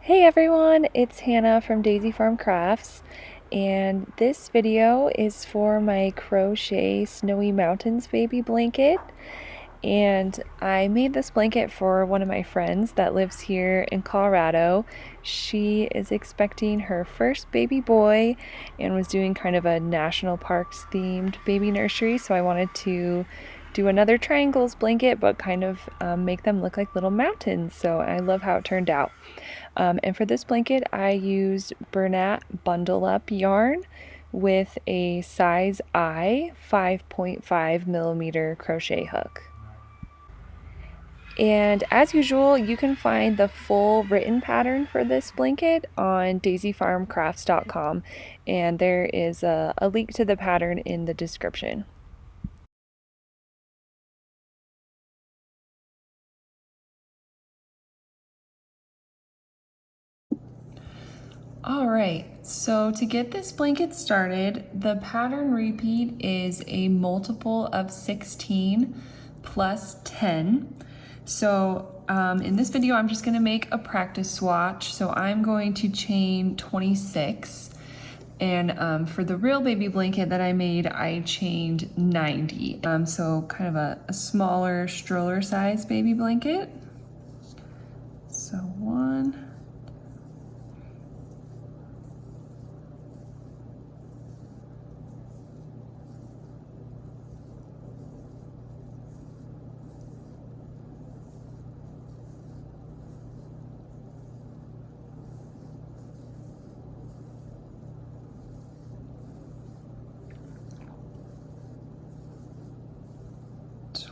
Hey everyone, it's Hannah from Daisy Farm Crafts, and this video is for my Crochet Snowy Mountains baby blanket. And I made this blanket for one of my friends that lives here in Colorado. She is expecting her first baby boy and was doing kind of a national parks themed baby nursery, so I wanted to do another triangles blanket but kind of make them look like little mountains. So I love how it turned out. And for this blanket I used Bernat Bundle Up yarn with a size I 5.5 millimeter crochet hook. And as usual, you can find the full written pattern for this blanket on daisyfarmcrafts.com, and there is a link to the pattern in the description. Alright, so to get this blanket started, the pattern repeat is a multiple of 16 plus 10. So in this video, I'm just gonna make a practice swatch. So I'm going to chain 26. And for the real baby blanket that I made, I chained 90. So kind of a smaller stroller size baby blanket. So 1,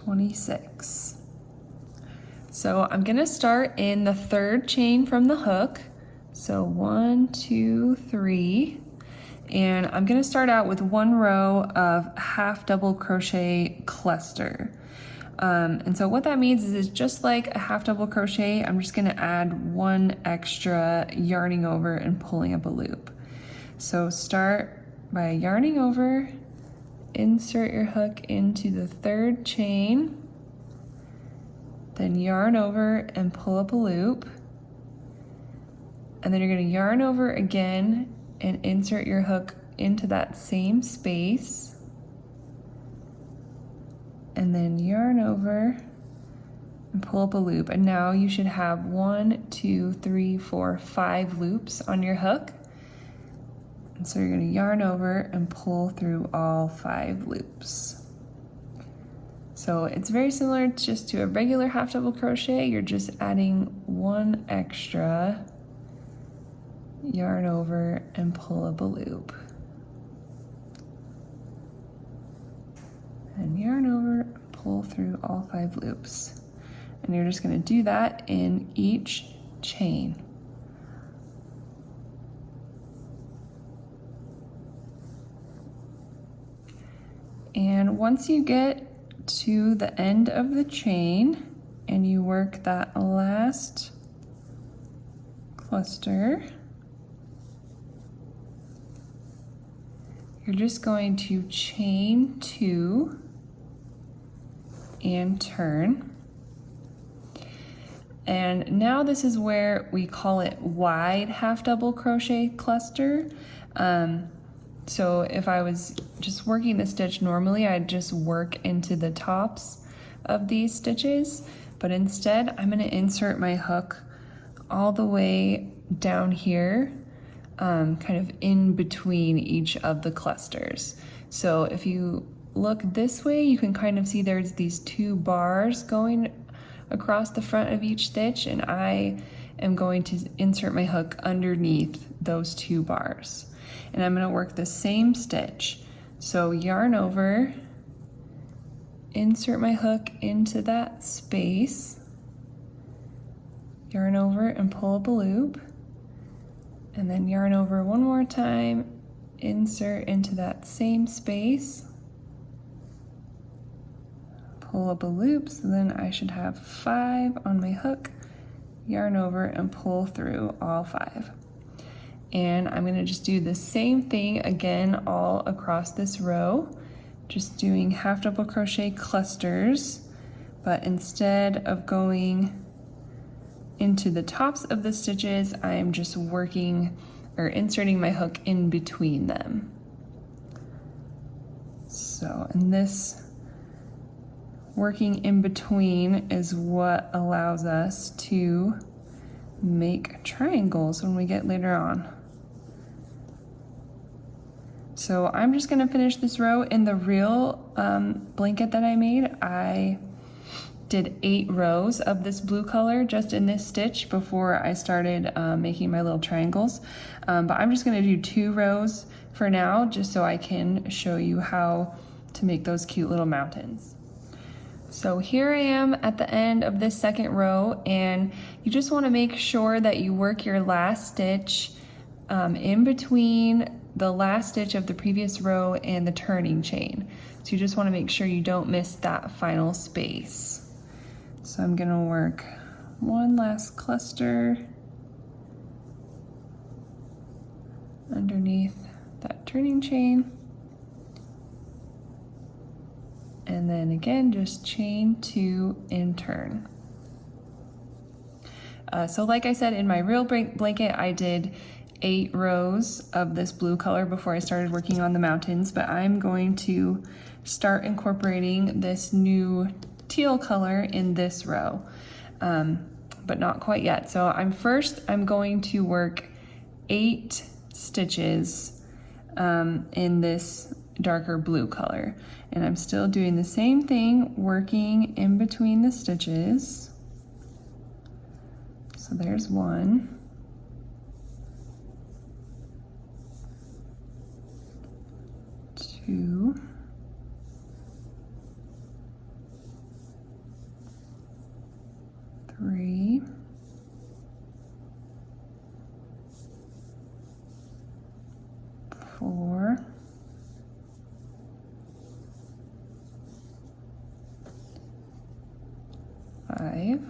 26. So I'm gonna start in the third chain from the hook. So 1, 2, 3. And I'm gonna start out with one row of half double crochet cluster. And so what that means is just like a half double crochet, I'm just gonna add one extra yarning over and pulling up a loop. So start by yarning over, insert your hook into the third chain, then yarn over and pull up a loop, and then you're going to yarn over again and insert your hook into that same space, and then yarn over and pull up a loop. And now you should have 1, 2, 3, 4, 5 loops on your hook. And so you're going to yarn over and pull through all 5 loops. So it's very similar just to a regular half double crochet. You're just adding one extra, yarn over and pull up a loop. And yarn over and pull through all 5 loops. And you're just going to do that in each chain. And once you get to the end of the chain and you work that last cluster, you're just going to chain 2 and turn. And now this is where we call it wide half double crochet cluster. So if I was just working the stitch normally, I'd just work into the tops of these stitches, but instead I'm going to insert my hook all the way down here, kind of in between each of the clusters. So if you look this way, you can kind of see there's these 2 bars going across the front of each stitch, and I am going to insert my hook underneath those 2 bars. And I'm going to work the same stitch. So yarn over, insert my hook into that space, yarn over and pull up a loop, and then yarn over one more time, insert into that same space, pull up a loop, so then I should have 5 on my hook, yarn over and pull through all 5. And I'm going to just do the same thing again all across this row, just doing half double crochet clusters, but instead of going into the tops of the stitches, I am just working or inserting my hook in between them. So, and this working in between is what allows us to make triangles when we get later on. So I'm just gonna finish this row. In the real blanket that I made, I did 8 rows of this blue color just in this stitch before I started making my little triangles. But I'm just gonna do 2 rows for now, just so I can show you how to make those cute little mountains. So here I am at the end of this second row, and you just want to make sure that you work your last stitch in between the last stitch of the previous row and the turning chain. So you just want to make sure you don't miss that final space. So I'm going to work one last cluster underneath that turning chain. And then again, just chain 2 and turn. So like I said, in my real blanket, I did 8 rows of this blue color before I started working on the mountains, but I'm going to start incorporating this new teal color in this row, but not quite yet. So I'm going to work 8 stitches in this darker blue color. And I'm still doing the same thing, working in between the stitches. So there's 1. 2. 3. 4. 5.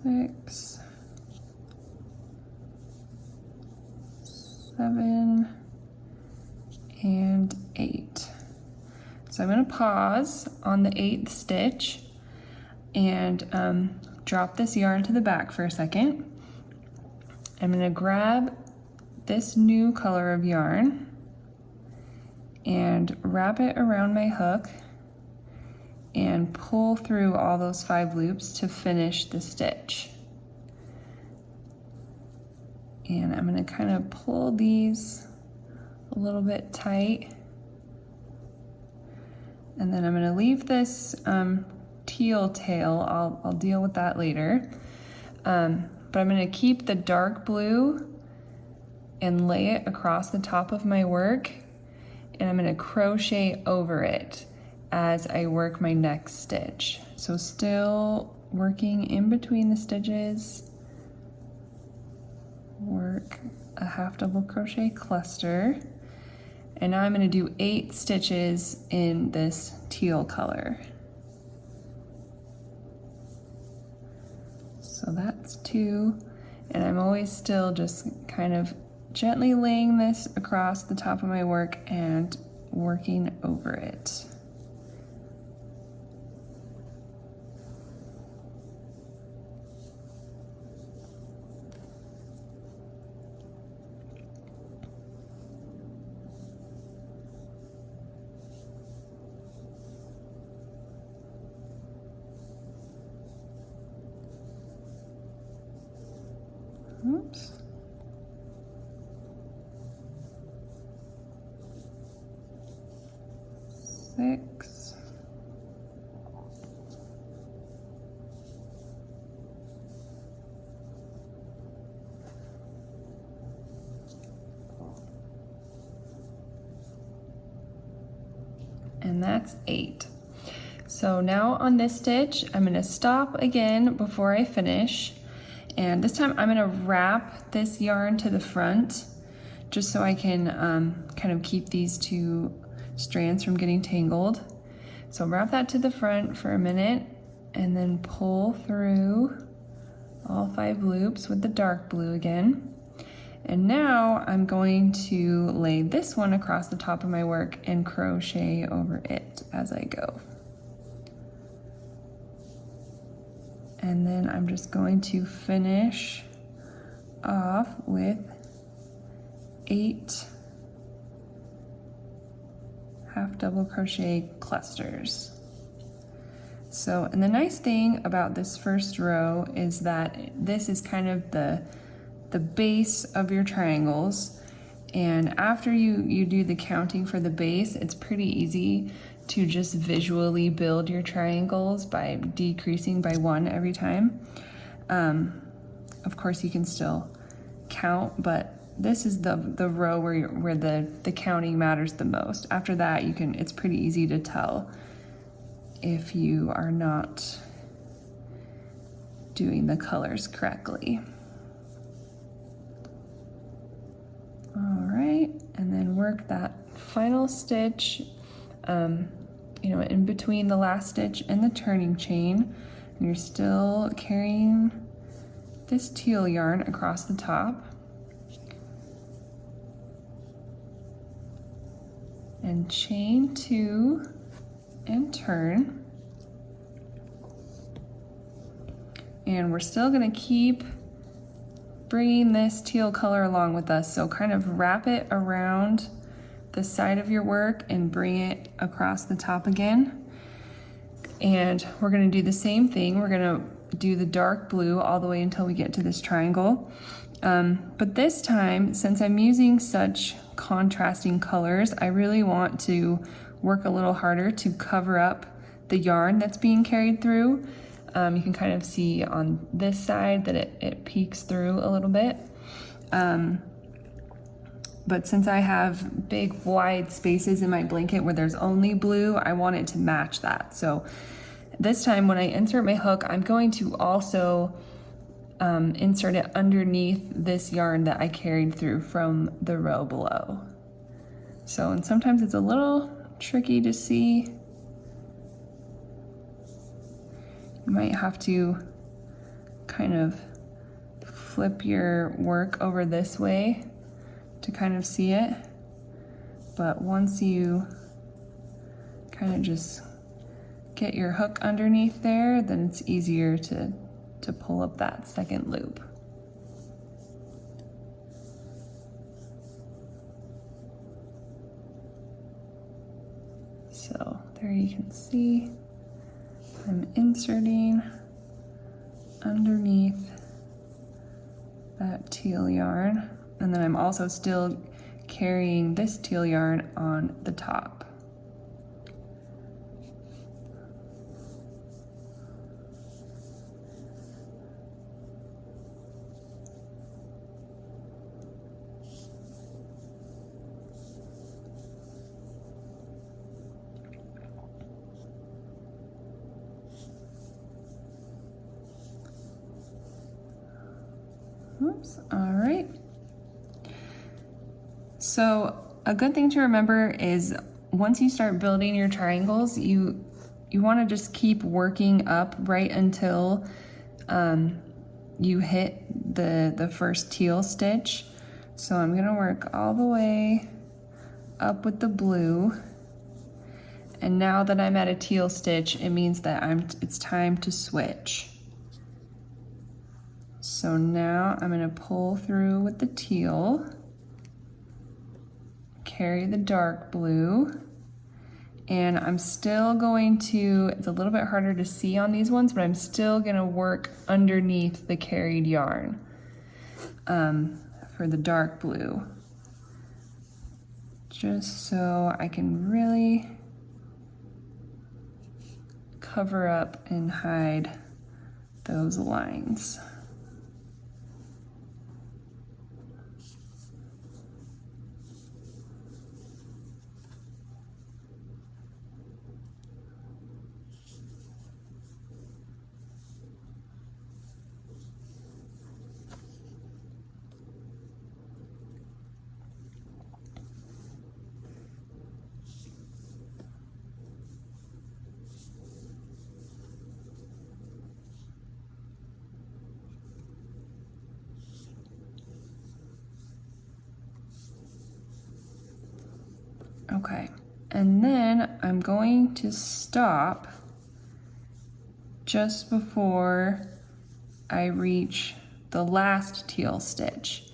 6. 7. And 8. So I'm going to pause on the 8th stitch and drop this yarn to the back for a second. I'm going to grab this new color of yarn and wrap it around my hook and pull through all those 5 loops to finish the stitch. And I'm going to kind of pull these a little bit tight, and then I'm going to leave this teal tail. I'll deal with that later, but I'm going to keep the dark blue and lay it across the top of my work, and I'm going to crochet over it as I work my next stitch. So still working in between the stitches, work a half double crochet cluster, and now I'm going to do 8 stitches in this teal color. So that's 2, and I'm always still just kind of gently laying this across the top of my work and working over it. Oops. Six. And that's 8. So now on this stitch, I'm going to stop again before I finish. And this time I'm going to wrap this yarn to the front just so I can kind of keep these 2 strands from getting tangled. So wrap that to the front for a minute and then pull through all 5 loops with the dark blue again. And now I'm going to lay this one across the top of my work and crochet over it as I go. And then I'm just going to finish off with 8 half double crochet clusters. So, and the nice thing about this first row is that this is kind of the base of your triangles. And after you do the counting for the base, it's pretty easy to just visually build your triangles by decreasing by 1 every time. Of course, you can still count, but this is the row where the counting matters the most. After that, it's pretty easy to tell if you are not doing the colors correctly. All right, and then work that final stitch, in between the last stitch and the turning chain. And you're still carrying this teal yarn across the top. And chain 2 and turn. And we're still gonna keep bringing this teal color along with us. So kind of wrap it around the side of your work and bring it across the top again. And we're gonna do the same thing. We're gonna do the dark blue all the way until we get to this triangle. But this time, since I'm using such contrasting colors, I really want to work a little harder to cover up the yarn that's being carried through. You can kind of see on this side that it peeks through a little bit. But since I have big wide spaces in my blanket where there's only blue, I want it to match that. So this time when I insert my hook, I'm going to also insert it underneath this yarn that I carried through from the row below. So, and sometimes it's a little tricky to see. You might have to kind of flip your work over this way to kind of see it. But once you kind of just get your hook underneath there, then it's easier to pull up that second loop. So there you can see I'm inserting underneath that teal yarn, and then I'm also still carrying this teal yarn on the top. Oops, all right. So a good thing to remember is once you start building your triangles, you want to just keep working up right until you hit the first teal stitch. So I'm gonna work all the way up with the blue. And now that I'm at a teal stitch, it means that it's time to switch. So now I'm gonna pull through with the teal, carry the dark blue, and I'm still going to, it's a little bit harder to see on these ones, but I'm still gonna work underneath the carried yarn for the dark blue, just so I can really cover up and hide those lines. Okay, and then I'm going to stop just before I reach the last teal stitch.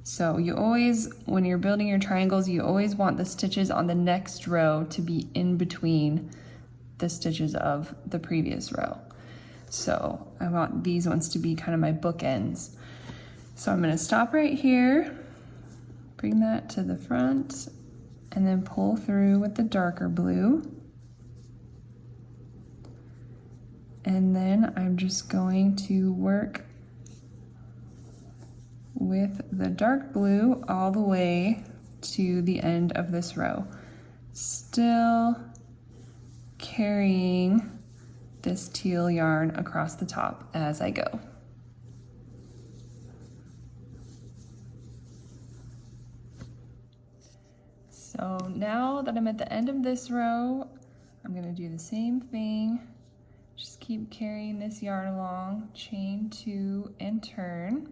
So you always, when you're building your triangles, you always want the stitches on the next row to be in between the stitches of the previous row. So I want these ones to be kind of my bookends. So I'm gonna stop right here, bring that to the front, and then pull through with the darker blue. And then I'm just going to work with the dark blue all the way to the end of this row. Still carrying this teal yarn across the top as I go. So now that I'm at the end of this row, I'm gonna do the same thing. Just keep carrying this yarn along, chain 2 and turn.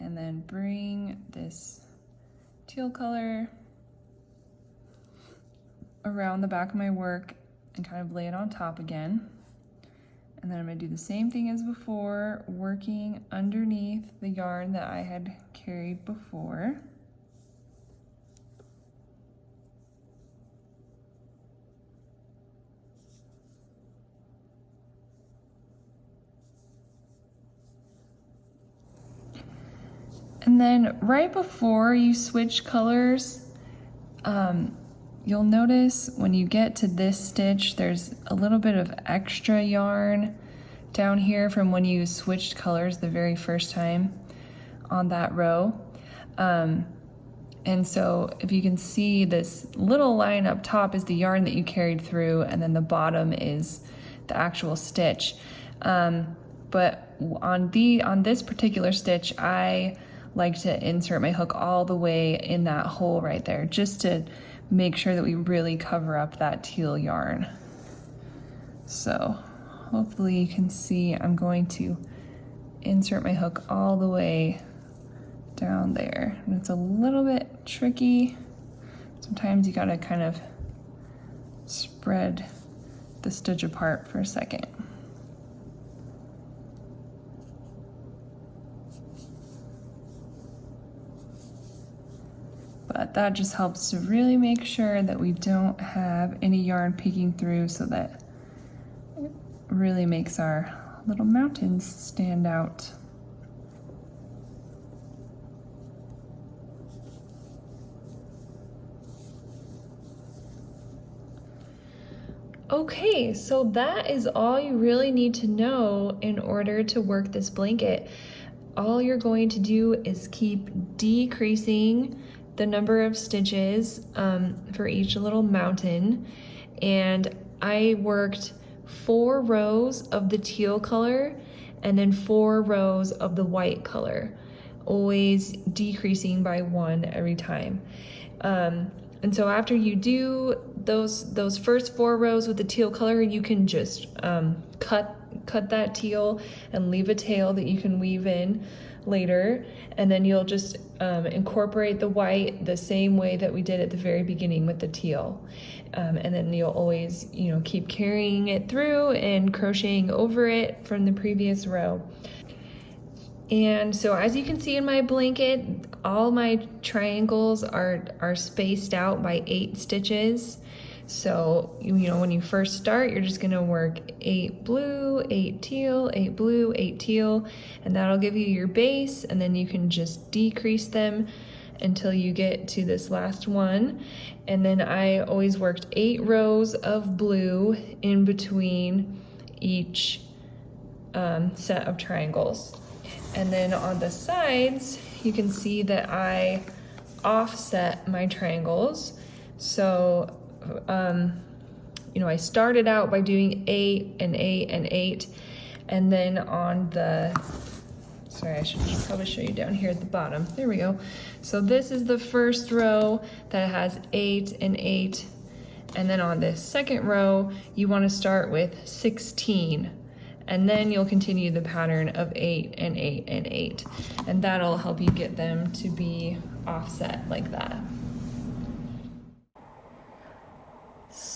And then bring this teal color around the back of my work and kind of lay it on top again. And then I'm gonna do the same thing as before, working underneath the yarn that I had carried before. And then right before you switch colors, you'll notice when you get to this stitch, there's a little bit of extra yarn down here from when you switched colors the very first time on that row. And so if you can see, this little line up top is the yarn that you carried through, and then the bottom is the actual stitch. But on this particular stitch, I like to insert my hook all the way in that hole right there, just to make sure that we really cover up that teal yarn. So hopefully you can see I'm going to insert my hook all the way down there. And it's a little bit tricky. Sometimes you gotta kind of spread the stitch apart for a second. But that just helps to really make sure that we don't have any yarn peeking through, so that it really makes our little mountains stand out. Okay, so that is all you really need to know in order to work this blanket. All you're going to do is keep decreasing the number of stitches for each little mountain. And I worked 4 rows of the teal color and then 4 rows of the white color, always decreasing by 1 every time. And so after you do those first 4 rows with the teal color, you can just cut that teal and leave a tail that you can weave in later, and then you'll just incorporate the white the same way that we did at the very beginning with the teal, and then you'll always, you know, keep carrying it through and crocheting over it from the previous row. And so as you can see in my blanket, all my triangles are spaced out by 8 stitches. So, you know, when you first start, you're just gonna work 8 blue, 8 teal, 8 blue, 8 teal, and that'll give you your base, and then you can just decrease them until you get to this last one. And then I always worked 8 rows of blue in between each set of triangles. And then on the sides, you can see that I offset my triangles. So, you know, I started out by doing 8 and 8 and 8, and then on the, sorry, I should probably show you down here at the bottom. There we go. So this is the first row that has 8 and 8, and then on this second row, you want to start with 16. And then you'll continue the pattern of 8 and 8 and 8. And that'll help you get them to be offset like that.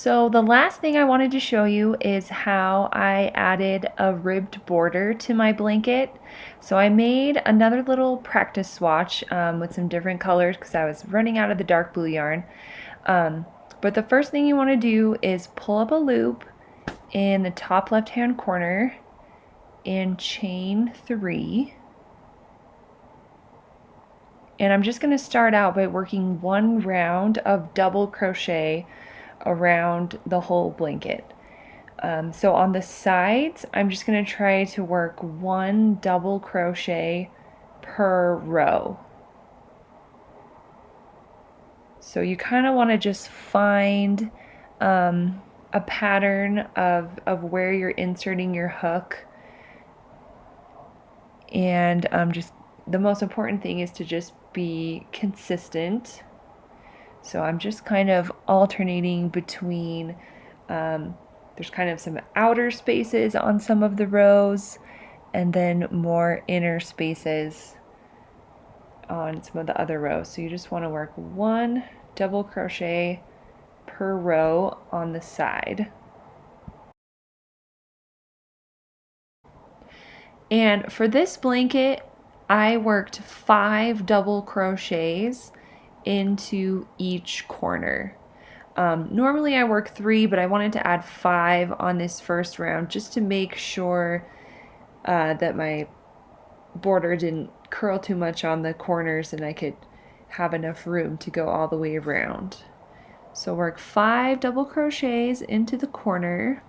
So the last thing I wanted to show you is how I added a ribbed border to my blanket. So I made another little practice swatch with some different colors because I was running out of the dark blue yarn. But the first thing you want to do is pull up a loop in the top left hand corner and chain 3. And I'm just going to start out by working 1 round of double crochet around the whole blanket. So on the sides, I'm just going to try to work 1 double crochet per row. So you kind of want to just find a pattern of where you're inserting your hook, and just the most important thing is to just be consistent. So I'm just kind of alternating between, there's kind of some outer spaces on some of the rows and then more inner spaces on some of the other rows. So you just want to work 1 double crochet per row on the side. And for this blanket, I worked 5 double crochets into each corner. Normally I work 3, but I wanted to add 5 on this first round just to make sure that my border didn't curl too much on the corners and I could have enough room to go all the way around. So work 5 double crochets into the corner.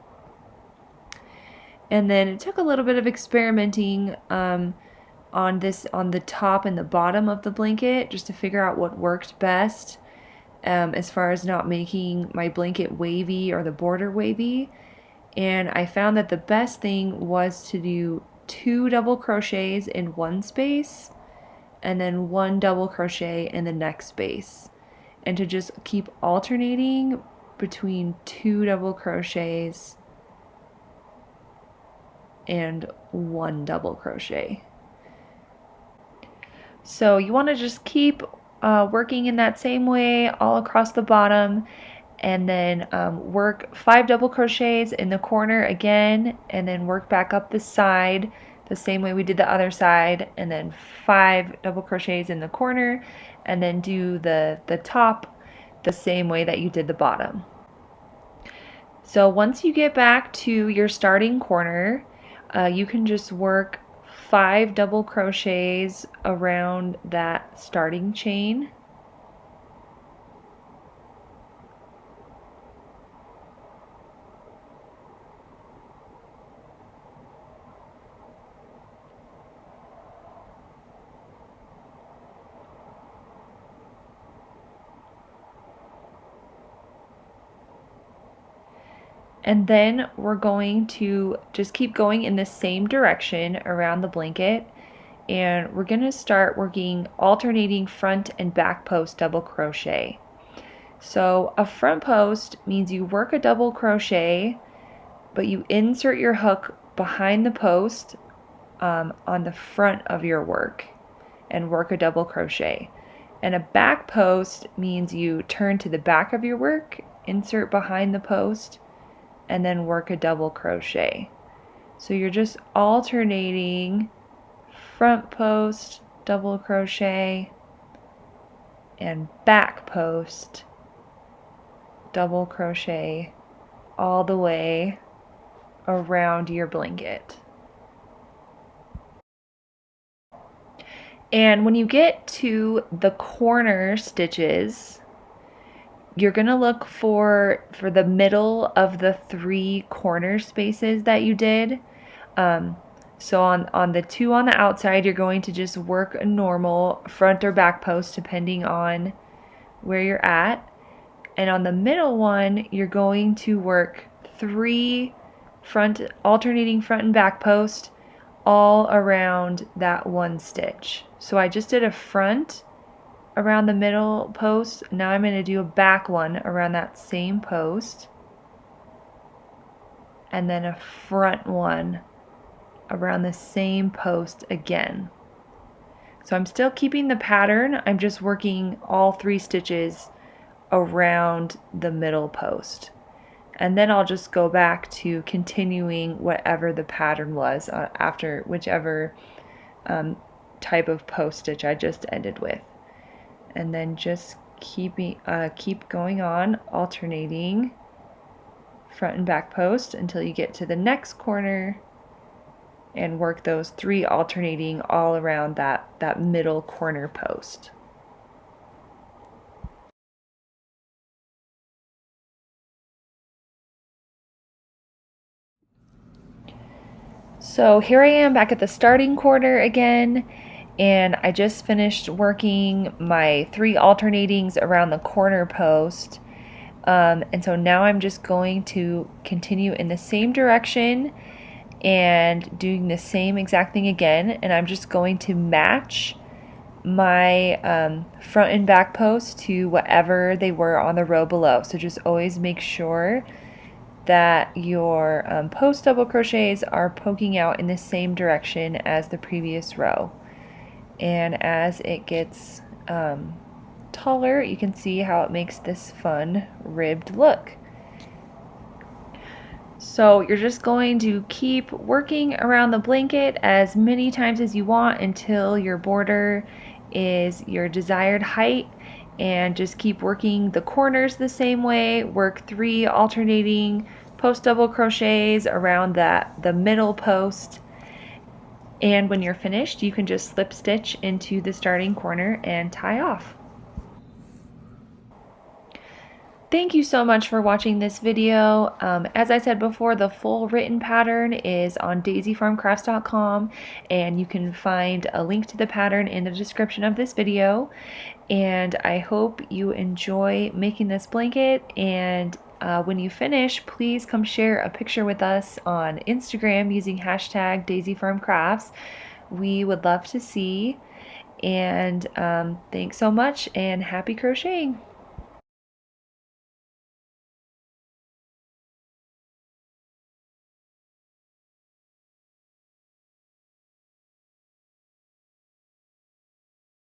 And then it took a little bit of experimenting on the top and the bottom of the blanket just to figure out what worked best as far as not making my blanket wavy or the border wavy. And I found that the best thing was to do 2 double crochets in one space and then 1 double crochet in the next space, and to just keep alternating between 2 double crochets and 1 double crochet. So you want to just keep working in that same way all across the bottom, and then work 5 double crochets in the corner again, and then work back up the side the same way we did the other side, and then 5 double crochets in the corner, and then do the top the same way that you did the bottom. So once you get back to your starting corner, you can just work 5 double crochets around that starting chain. And then we're going to just keep going in the same direction around the blanket, and we're going to start working alternating front and back post double crochet. So a front post means you work a double crochet, but you insert your hook behind the post on the front of your work and work a double crochet. And a back post means you turn to the back of your work, insert behind the post, and then work a double crochet. So you're just alternating front post, double crochet, and back post, double crochet, all the way around your blanket. And when you get to the corner stitches, you're going to look for the middle of the 3 corner spaces that you did. So on the 2 on the outside, you're going to just work a normal front or back post depending on where you're at. And on the middle one, you're going to work 3 alternating front and back post all around that 1 stitch. So I just did a front around the middle post. Now I'm going to do a back one around that same post, and then a front one around the same post again. So I'm still keeping the pattern, I'm just working all 3 stitches around the middle post. and then I'll just go back to continuing whatever the pattern was after whichever type of post stitch I just ended with. And then just keep going on, alternating front and back post until you get to the next corner, and work those 3 alternating all around that middle corner post. So here I am back at the starting corner again, and I just finished working my 3 alternatings around the corner post. And so now I'm just going to continue in the same direction and doing the same exact thing again, and I'm just going to match my front and back posts to whatever they were on the row below. So just always make sure that your post double crochets are poking out in the same direction as the previous row. And as it gets taller, you can see how it makes this fun ribbed look. So you're just going to keep working around the blanket as many times as you want until your border is your desired height, and just keep working the corners the same way. Work 3 alternating post double crochets around the middle post, and when you're finished you can just slip stitch into the starting corner and tie off. Thank you so much for watching this video. As I said before, the full written pattern is on daisyfarmcrafts.com, and you can find a link to the pattern in the description of this video. And I hope you enjoy making this blanket, and when you finish, please come share a picture with us on Instagram using hashtag daisyfarmcrafts. We would love to see. And thanks so much, and happy crocheting!